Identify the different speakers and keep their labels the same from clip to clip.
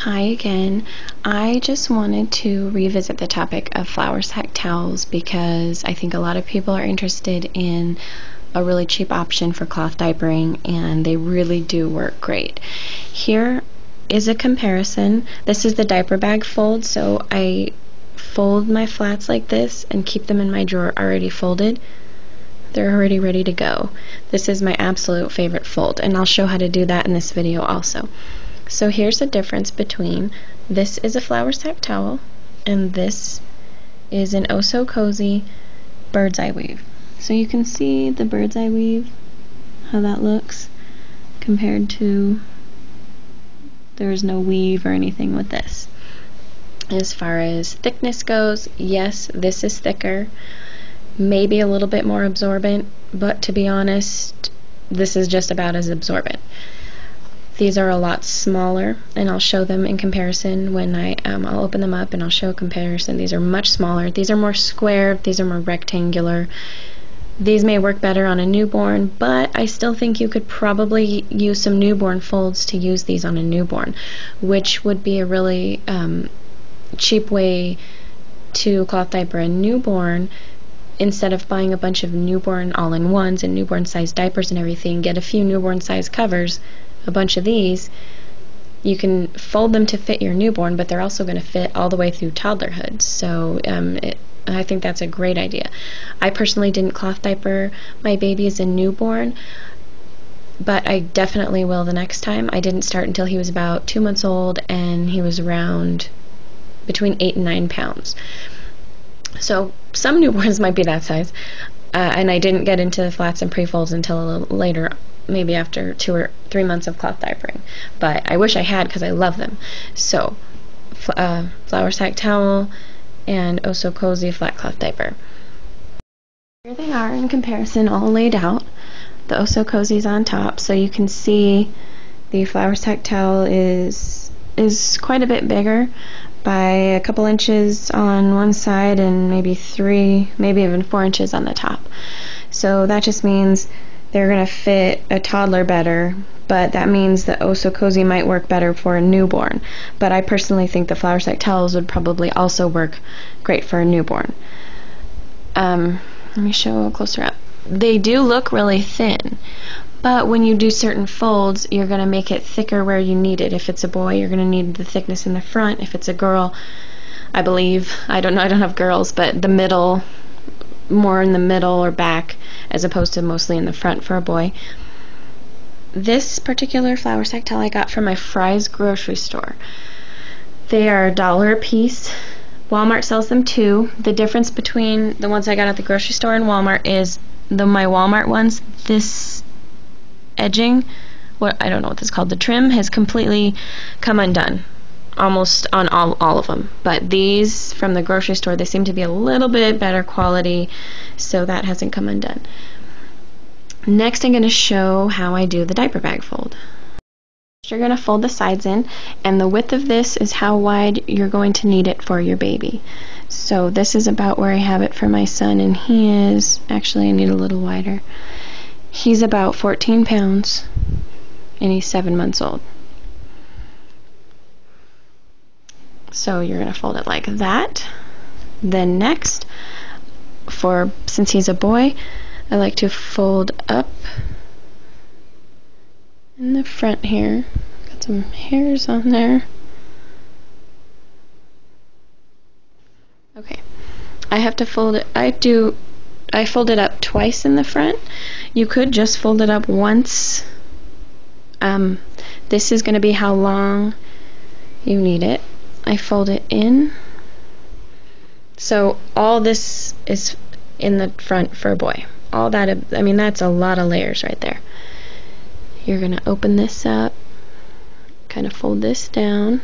Speaker 1: Hi again. I just wanted to revisit the topic of flour sack towels because I think a lot of people are interested in a really cheap option for cloth diapering, and they really do work great. Here is a comparison. This is the diaper bag fold, so I fold my flats like this and keep them in my drawer already folded. They're already ready to go. This is my absolute favorite fold, and I'll show how to do that in this video also. So here's the difference between this is a flour sack towel and this is an Oh So Cozy bird's eye weave. So you can see the bird's eye weave, how that looks compared to there's no weave or anything with this. As far as thickness goes, yes, this is thicker, maybe a little bit more absorbent, but to be honest, this is just about as absorbent. These are a lot smaller, and I'll show them in comparison when I'll open them up and I'll show a comparison. These are much smaller. These are more square. These are more rectangular. These may work better on a newborn, but I still think you could probably use some newborn folds to use these on a newborn, which would be a really cheap way to cloth diaper a newborn. Instead of buying a bunch of newborn all-in-ones and newborn size diapers and everything, get a few newborn size covers, a bunch of these. You can fold them to fit your newborn, but they're also going to fit all the way through toddlerhood. So I think that's a great idea. I personally didn't cloth diaper my baby as a newborn, but I definitely will the next time. I didn't start until he was about 2 months old, and he was around between 8 and 9 pounds. So some newborns might be that size, and I didn't get into the flats and pre-folds until a little later, maybe after 2 or 3 months of cloth diapering. But I wish I had, because I love them. So flour sack towel and Oh So Cozy flat cloth diaper. Here they are in comparison, all laid out. The Oh So Cozy's on top, so you can see the flour sack towel is quite a bit bigger, by a couple inches on one side and maybe 3, maybe even 4 inches on the top. So that just means they're going to fit a toddler better, but that means the Oh So Cozy might work better for a newborn. But I personally think the flour sack towels would probably also work great for a newborn. Let me show a closer up. They do look really thin, but when you do certain folds, you're going to make it thicker where you need it. If it's a boy, you're going to need the thickness in the front. If it's a girl, I believe, I don't know, I don't have girls, but the middle, more in the middle or back, as opposed to mostly in the front for a boy. This particular flour sack towel I got from my Fry's grocery store. They are $1 a piece. Walmart sells them too. The difference between the ones I got at the grocery store and Walmart is my Walmart ones, this edging, I don't know what this is called, the trim has completely come undone, almost on all of them. But these from the grocery store, they seem to be a little bit better quality, so that hasn't come undone. Next, I'm going to show how I do the diaper bag fold. You're going to fold the sides in, and the width of this is how wide you're going to need it for your baby. So this is about where I have it for my son, and he is, actually I need a little wider. He's about 14 pounds, and he's 7 months old. So you're going to fold it like that. Then next, since he's a boy, I like to fold up in the front here. Got some hairs on there. Okay. I have to fold it. I fold it up twice in the front. You could just fold it up once. This is going to be how long you need it. I fold it in. So all this is in the front for a boy. All that, I mean, that's a lot of layers right there. You're going to open this up, kind of fold this down.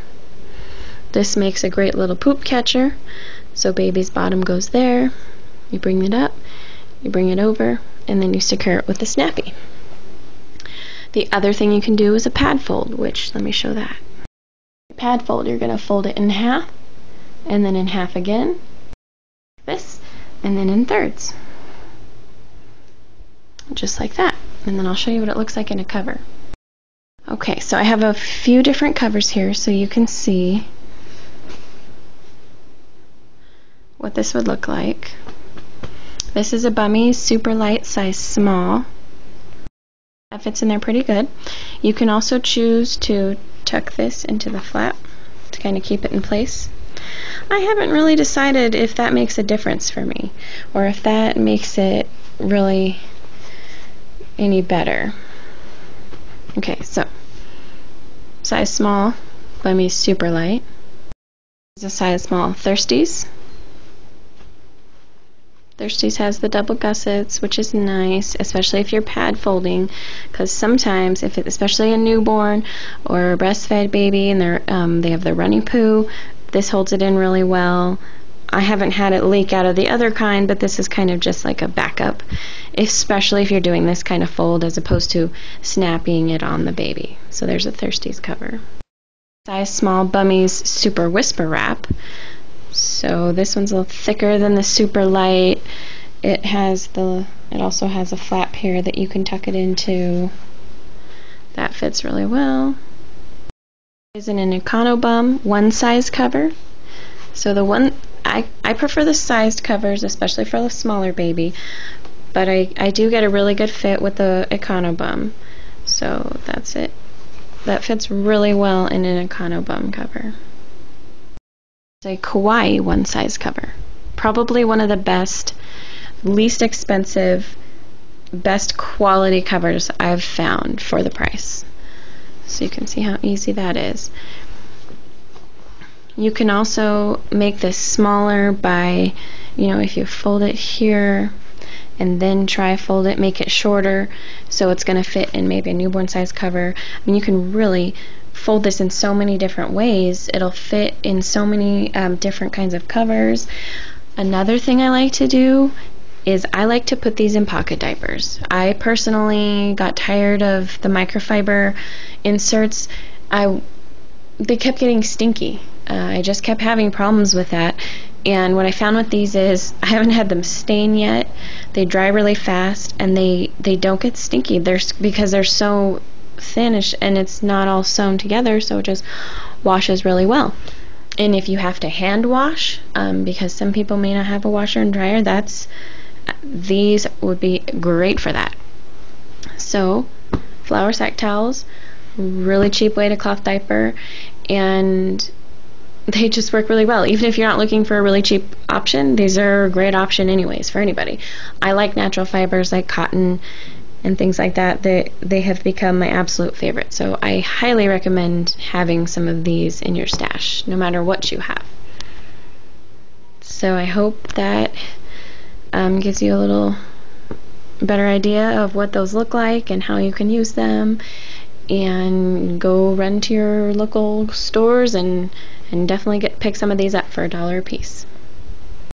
Speaker 1: This makes a great little poop catcher. So baby's bottom goes there. You bring it up, you bring it over, and then you secure it with a snappy. The other thing you can do is a pad fold, which, let me show that. Pad fold, you're going to fold it in half, and then in half again, this, and then in thirds. Just like that. And then I'll show you what it looks like in a cover. Okay, so I have a few different covers here so you can see what this would look like. This is a Bummy Super Light size small. That fits in there pretty good. You can also choose to tuck this into the flap to kind of keep it in place. I haven't really decided if that makes a difference for me or if that makes it really any better. Okay, so size small, Bummy Super Light. This is a size small Thirsties. Thirsties has the double gussets, which is nice, especially if you're pad folding, because sometimes, if it, especially a newborn or a breastfed baby, and they have the runny poo, this holds it in really well. I haven't had it leak out of the other kind, but this is kind of just like a backup, especially if you're doing this kind of fold as opposed to snapping it on the baby. So there's a Thirsties cover. Size small Bummy's Super Whisper Wrap. So this one's a little thicker than the Super Light. It also has a flap here that you can tuck it into. That fits really well. Is in an Econo Bum one size cover. So the one I prefer the sized covers, especially for the smaller baby, but I do get a really good fit with the Econo Bum. So that's it. That fits really well in an Econo Bum cover. A Kawaii one size cover. Probably one of the best, least expensive, best quality covers I've found for the price. So you can see how easy that is. You can also make this smaller by, if you fold it here and then fold it, make it shorter so it's going to fit in maybe a newborn size cover. I mean, you can really fold this in so many different ways. It'll fit in so many different kinds of covers. Another thing I like to do is I like to put these in pocket diapers. I personally got tired of the microfiber inserts. They kept getting stinky. I just kept having problems with that. And what I found with these is I haven't had them stain yet. They dry really fast and they don't get stinky. Because they're so thin and it's not all sewn together, so it just washes really well. And if you have to hand wash, because some people may not have a washer and dryer, these would be great for that. So flour sack towels, really cheap way to cloth diaper, and they just work really well. Even if you're not looking for a really cheap option, these are a great option anyways for anybody. I like natural fibers like cotton and things like that. They have become my absolute favorite. So I highly recommend having some of these in your stash, no matter what you have. So I hope that gives you a little better idea of what those look like and how you can use them. And go run to your local stores and definitely pick some of these up for $1 a piece.